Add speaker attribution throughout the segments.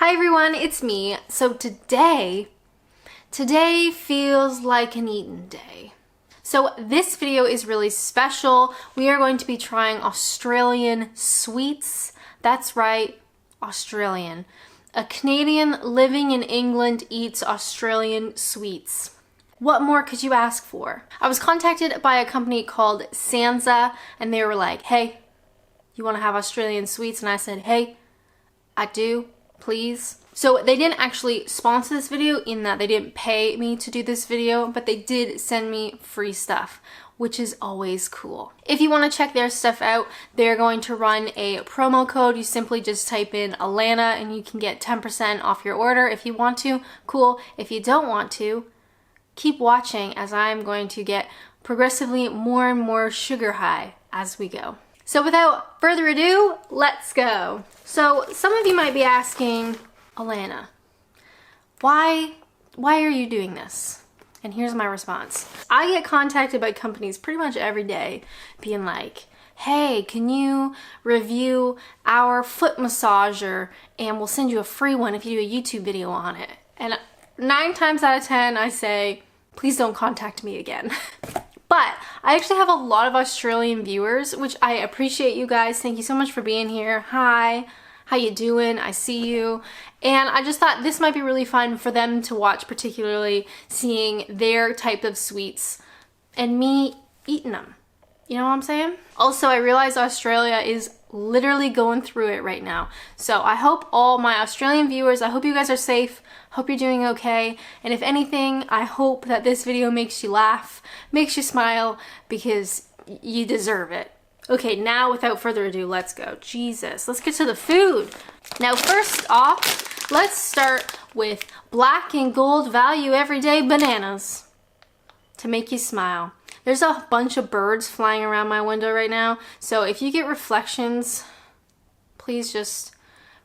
Speaker 1: Hi everyone, it's me. So today feels like an eating day. So this video is really special. We are going to be trying Australian sweets. That's right, Australian. A Canadian living in England eats Australian sweets. What more could you ask for? I was contacted by a company called Sansa and they were like, hey, you want to have Australian sweets? And I said, hey, I do. Please. So they didn't actually sponsor this video in that they didn't pay me to do this video, but they did send me free stuff, which is always cool. If you want to check their stuff out, they're going to run a promo code. You simply just type in Alanna and you can get 10% off your order. If you want to, cool. If you don't want to, keep watching as I'm going to get progressively more and more sugar high as we go. So without further ado, let's go. So some of you might be asking, Alanna, why are you doing this? And here's my response. I get contacted by companies pretty much every day being like, hey, can you review our foot massager and we'll send you a free one if you do a YouTube video on it. And 9 times out of 10, I say, please don't contact me again. But I actually have a lot of Australian viewers, which I appreciate you guys. Thank you so much for being here. Hi, how you doing? I see you. And I just thought this might be really fun for them to watch, particularly seeing their type of sweets and me eating them. You know what I'm saying? Also, I realize Australia is literally going through it right now. So I hope all my Australian viewers, I hope you guys are safe. Hope you're doing okay. And if anything, I hope that this video makes you laugh, makes you smile, because you deserve it. Okay, now without further ado, let's go. Jesus, let's get to the food. Now, first off, let's start with black and gold value everyday bananas to make you smile. There's a bunch of birds flying around my window right now, so if you get reflections, please just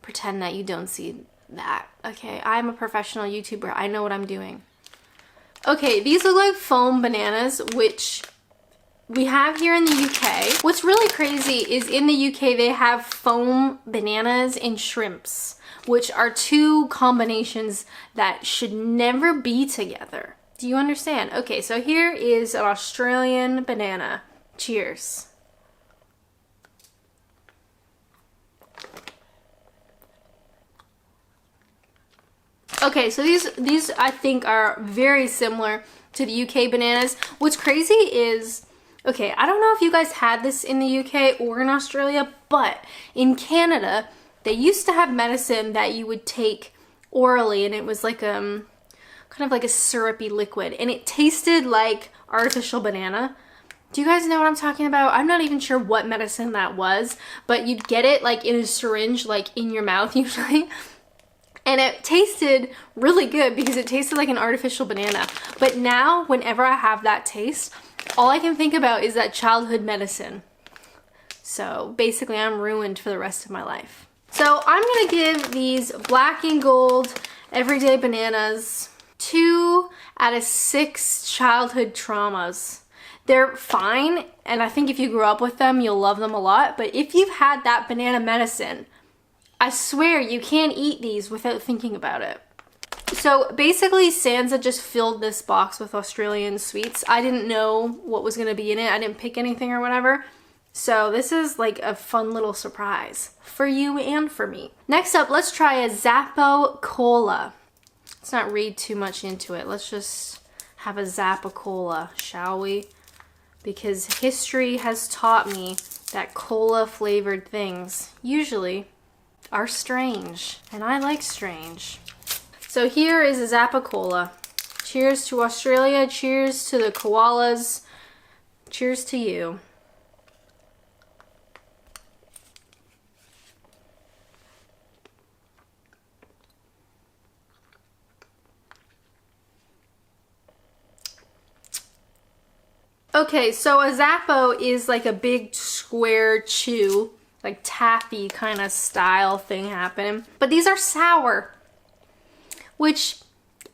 Speaker 1: pretend that you don't see that. Okay, I'm a professional YouTuber. I know what I'm doing. Okay, these look like foam bananas, which we have here in the UK. What's really crazy is in the UK they have foam bananas and shrimps, which are two combinations that should never be together. Do you understand? Okay, so here is an Australian banana. Cheers. Okay, so these I think are very similar to the UK bananas. What's crazy is, okay, I don't know if you guys had this in the UK or in Australia, but in Canada, they used to have medicine that you would take orally, and it was like kind of like a syrupy liquid, and it tasted like artificial banana. Do you guys know what I'm talking about? I'm not even sure what medicine that was, but you'd get it like in a syringe, like in your mouth usually. And it tasted really good because it tasted like an artificial banana. But now, whenever I have that taste, all I can think about is that childhood medicine. So basically, I'm ruined for the rest of my life. So I'm gonna give these black and gold everyday bananas 2 out of 6 childhood traumas. They're fine, and I think if you grew up with them, you'll love them a lot. But if you've had that banana medicine, I swear you can't eat these without thinking about it. So basically, Sansa just filled this box with Australian sweets. I didn't know what was gonna be in it. I didn't pick anything or whatever. So this is like a fun little surprise for you and for me. Next up, let's try a Zappo Cola. Let's not read too much into it. Let's just have a Zappo Cola, shall we? Because history has taught me that cola flavored things usually are strange, and I like strange. So here is a Zappo Cola. Cheers to Australia, cheers to the koalas, cheers to you. Okay, so a Zappo is like a big square chew, like taffy kind of style thing happening. But these are sour, which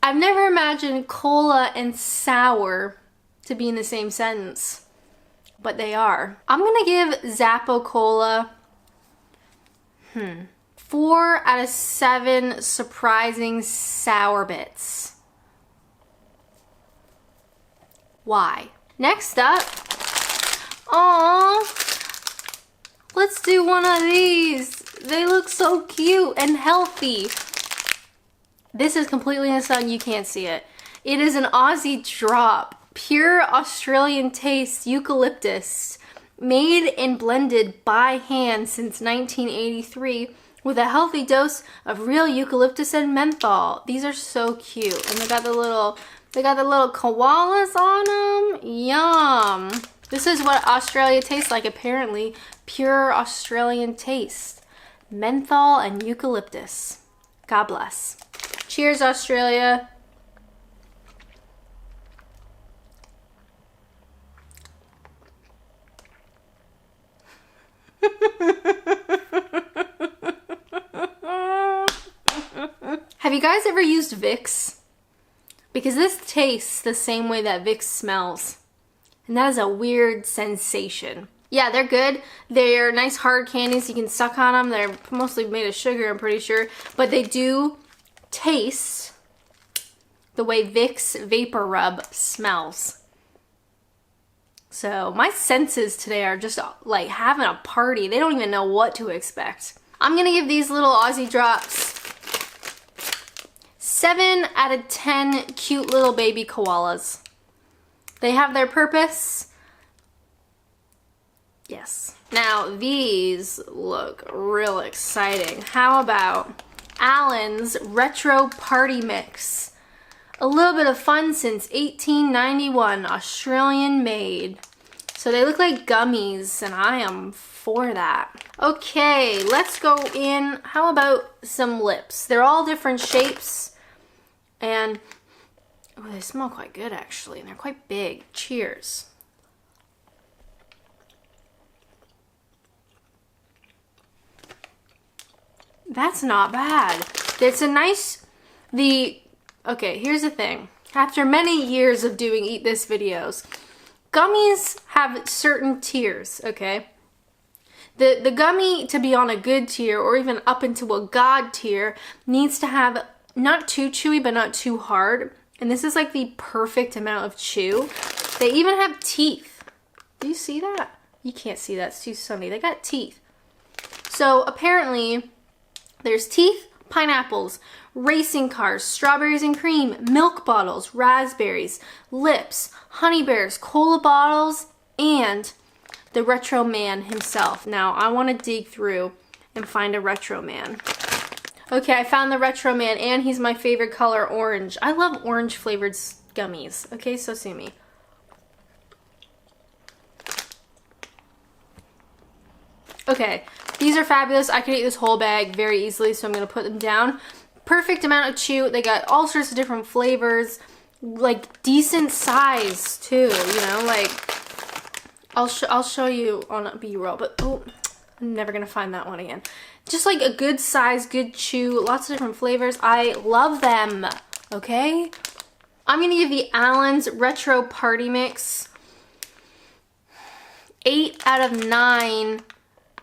Speaker 1: I've never imagined cola and sour to be in the same sentence, but they are. I'm gonna give Zappo Cola 4 out of 7 surprising sour bits. Why? Next up, let's do one of these. They look so cute and healthy. This is completely in the sun, you can't see it. It is an Aussie drop, pure Australian taste eucalyptus, made and blended by hand since 1983 with a healthy dose of real eucalyptus and menthol. These are so cute, and they got the little koalas on them. Yum. This is what Australia tastes like, apparently. Pure Australian taste. Menthol and eucalyptus. God bless. Cheers, Australia. Have you guys ever used Vicks? Because this tastes the same way that Vicks smells. And that is a weird sensation. Yeah, they're good. They're nice hard candies. You can suck on them. They're mostly made of sugar, I'm pretty sure. But they do taste the way Vicks Vapor Rub smells. So my senses today are just like having a party. They don't even know what to expect. I'm gonna give these little Aussie drops 7 out of 10 cute little baby koalas. They have their purpose. Yes. Now these look real exciting. How about Alanna's Retro Party Mix? A little bit of fun since 1891, Australian made. So they look like gummies, and I am for that. Okay, let's go in. How about some lips? They're all different shapes, and oh, they smell quite good actually, and they're quite big. Cheers. That's not bad. It's a nice, okay, here's the thing. After many years of doing Eat This videos, gummies have certain tiers, okay? The gummy to be on a good tier or even up into a god tier needs to have not too chewy but not too hard. And this is like the perfect amount of chew. They even have teeth. Do you see that? You can't see that, it's too sunny. They got teeth. So apparently there's teeth, pineapples, racing cars, strawberries and cream, milk bottles, raspberries, lips, honey bears, cola bottles, and the Retro Man himself. Now, I want to dig through and find a Retro Man. Okay, I found the Retro Man, and he's my favorite color, orange. I love orange flavored gummies. Okay, so sue me. Okay, these are fabulous. I could eat this whole bag very easily, so I'm going to put them down. Perfect amount of chew. They got all sorts of different flavors, like decent size too, you know, like I'll show you on a B-roll, but oh, I'm never going to find that one again. Just like a good size, good chew, lots of different flavors. I love them, okay? I'm going to give the Alanna's Retro Party Mix 8 out of 9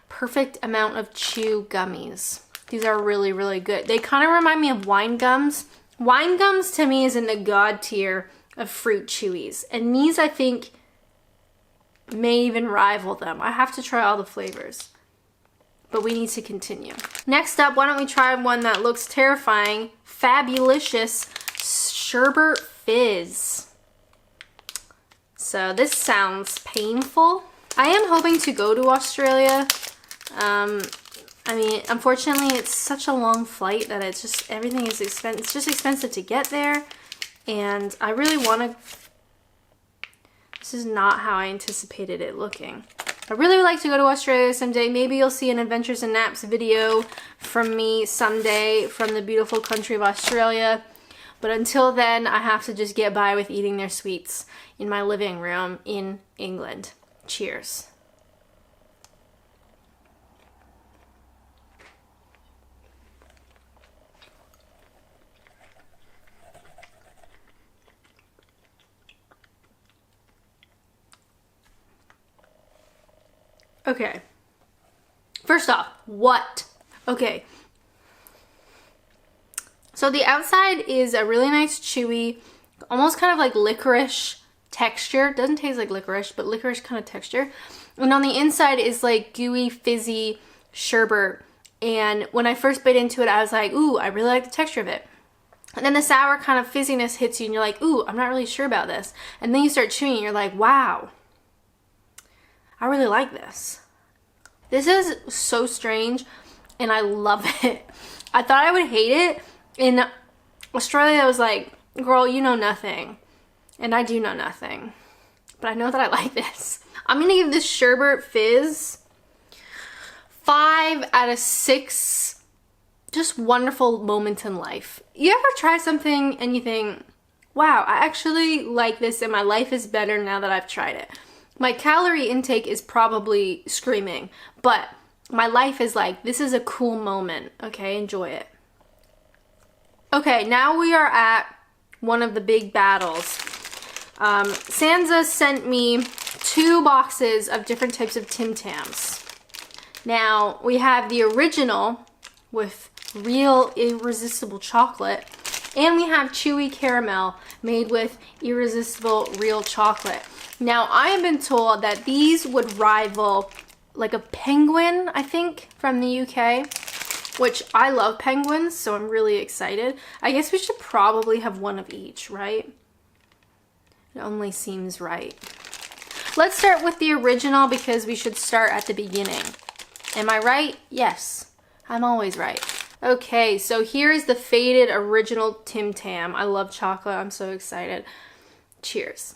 Speaker 1: perfect amount of chew gummies. These are really, really good. They kind of remind me of wine gums. Wine gums to me is in the god tier of fruit chewies. And these, I think, may even rival them. I have to try all the flavors. But we need to continue. Next up, why don't we try one that looks terrifying. Fabulicious Sherbet Fizz. So this sounds painful. I am hoping to go to Australia. I mean, unfortunately, it's such a long flight that it's just, everything is expensive. It's just expensive to get there. And I really want to, this is not how I anticipated it looking. I really would like to go to Australia someday. Maybe you'll see an Adventures in Naps video from me someday from the beautiful country of Australia. But until then, I have to just get by with eating their sweets in my living room in England. Cheers. Okay, first off, what? Okay, So the outside is a really nice chewy, almost kind of like licorice texture. Doesn't taste like licorice, but licorice kind of texture. And on the inside is like gooey, fizzy sherbet. And when I first bit into it, I was like, ooh, I really like the texture of it. And then the sour kind of fizziness hits you and you're like, ooh, I'm not really sure about this. And then you start chewing and you're like, wow, I really like this. This is so strange and I love it. I thought I would hate it. In Australia, I was like, girl, you know nothing. And I do know nothing. But I know that I like this. I'm gonna give this sherbet fizz 5 out of 6 just wonderful moments in life. You ever try something and you think, wow, I actually like this and my life is better now that I've tried it. My calorie intake is probably screaming, but my life is like, this is a cool moment. Okay, enjoy it. Okay, now we are at one of the big battles. Sansa sent me 2 boxes of different types of Tim Tams. Now, we have the original with real irresistible chocolate, and we have chewy caramel made with irresistible real chocolate. Now, I have been told that these would rival like a penguin, I think, from the UK, which I love penguins, so I'm really excited. I guess we should probably have one of each, right? It only seems right. Let's start with the original because we should start at the beginning. Am I right? Yes, I'm always right. Okay, so here is the faded original Tim Tam. I love chocolate. I'm so excited. Cheers.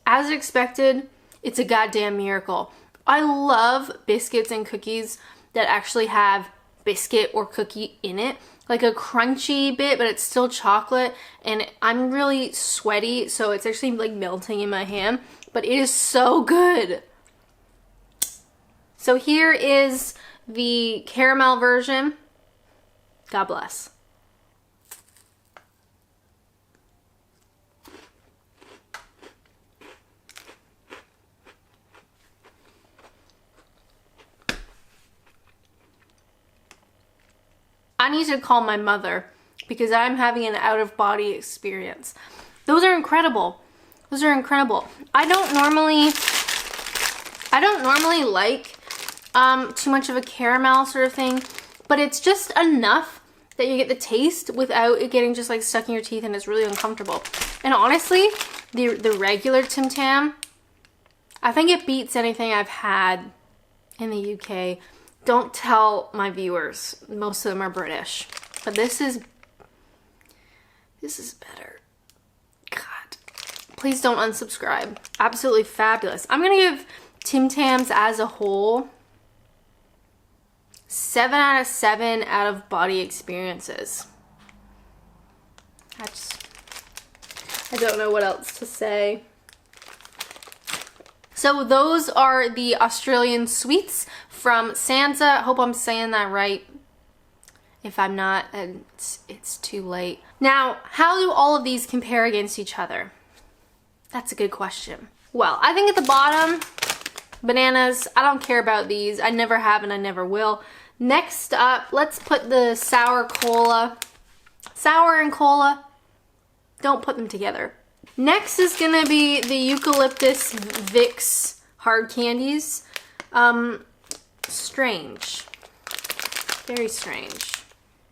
Speaker 1: As expected, it's a goddamn miracle. I love biscuits and cookies that actually have biscuit or cookie in it. Like a crunchy bit, but it's still chocolate, and I'm really sweaty, so it's actually like melting in my hand, but it is so good. So here is the caramel version. God bless. I need to call my mother because I'm having an out-of-body experience. Those are incredible. Those are incredible. I don't normally like too much of a caramel sort of thing, but it's just enough that you get the taste without it getting just like stuck in your teeth and it's really uncomfortable. And honestly, the regular Tim Tam, I think it beats anything I've had in the UK. Don't tell my viewers. Most of them are British. But this is better. God. Please don't unsubscribe. Absolutely fabulous. I'm going to give Tim Tams as a whole 7 out of 7 out of body experiences. I don't know what else to say. So those are the Australian sweets from Sansa. I hope I'm saying that right. If I'm not, it's too late. Now, how do all of these compare against each other? That's a good question. Well, I think at the bottom, bananas, I don't care about these. I never have and I never will. Next up, let's put the sour cola. Sour and cola, don't put them together. Next is gonna be the eucalyptus Vicks hard candies. Strange. Very strange.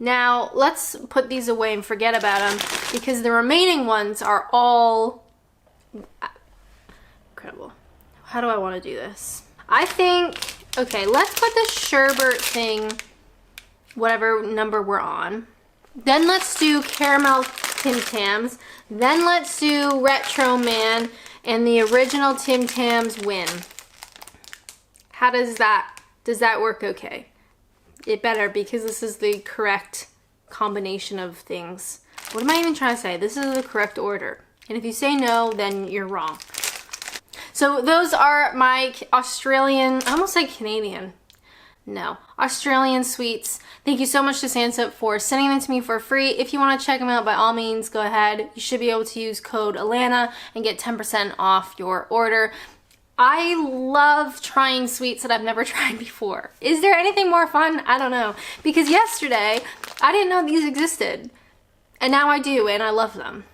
Speaker 1: Now, let's put these away and forget about them because the remaining ones are all incredible. How do I want to do this? I think, okay, let's put the sherbet thing, whatever number we're on. Then let's do caramel Tim Tams. Then let's do Retro Man and the original Tim Tams win. How does that work okay? It better because this is the correct combination of things. What am I even trying to say? This is the correct order. And if you say no, then you're wrong. So those are my Australian, I almost say Canadian. No. Australian sweets. Thank you so much to Sansa for sending them to me for free. If you want to check them out, by all means, go ahead. You should be able to use code Alanna and get 10% off your order. I love trying sweets that I've never tried before. Is there anything more fun? I don't know. Because yesterday, I didn't know these existed. And now I do, and I love them.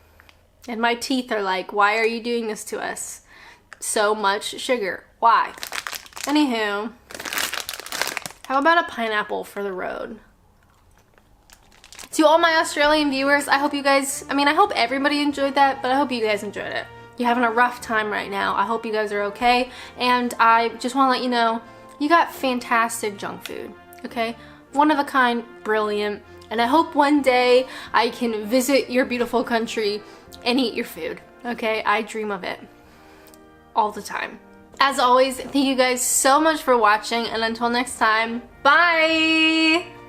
Speaker 1: And my teeth are like, why are you doing this to us? So much sugar. Why? Anywho, how about a pineapple for the road? To all my Australian viewers, I hope you guys, I hope everybody enjoyed that, but I hope you guys enjoyed it. You're having a rough time right now. I hope you guys are okay. And I just want to let you know, you got fantastic junk food, okay? One of a kind, brilliant. And I hope one day I can visit your beautiful country and eat your food, okay? I dream of it all the time. As always, thank you guys so much for watching, and until next time, bye!